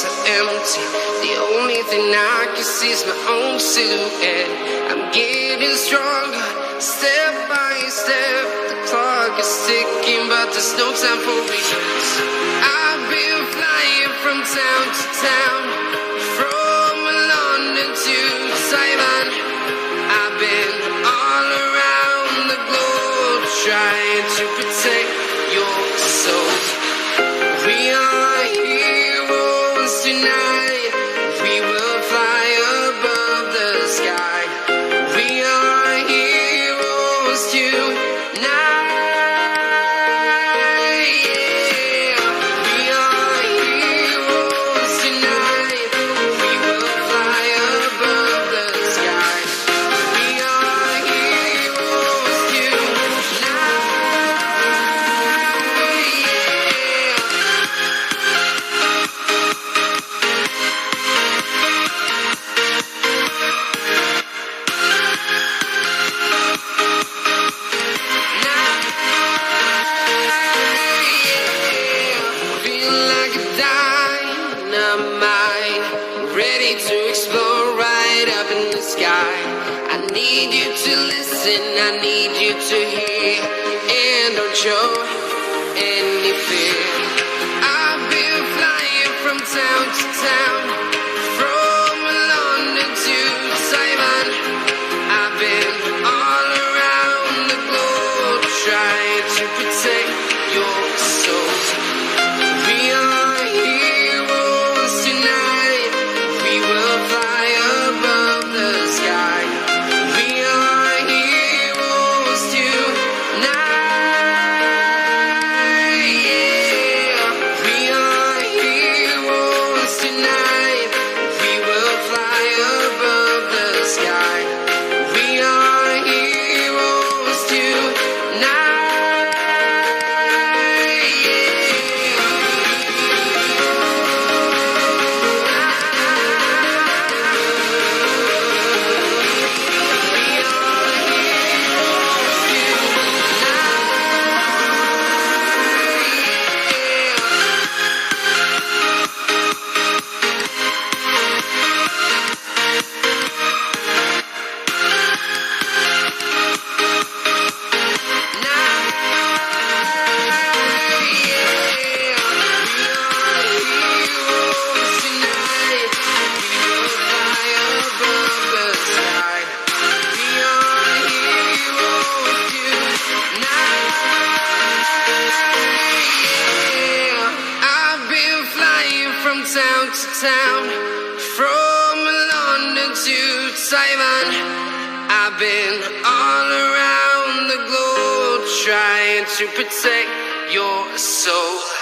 so empty. The only thing I can see is my own silhouette. I'm getting stronger, step by step. The clock is ticking, but there's no time for reasons. I've been flying from town to town, from London to Taiwan. I've been all around the globe, trying to protect your soul. We are heroes tonight. We will fly above the sky. We are heroes tonight. Yeah. We are heroes tonight. We will fly above the sky. We are heroes tonight. Feel like a dynamite, ready to explode right up in the sky. I need you to listen, I need you to hear, and don't show any fear. I've been flying from town to town, from London to Taiwan. I've been all around the globe, trying to protect your soul. We are heroes tonight. We will fly above the sky. We are heroes tonight. Yeah. We are heroes tonight. We will fly above the sky. We are heroes tonight. Town to town, from London to Taiwan. I've been all around the globe, trying to protect your soul.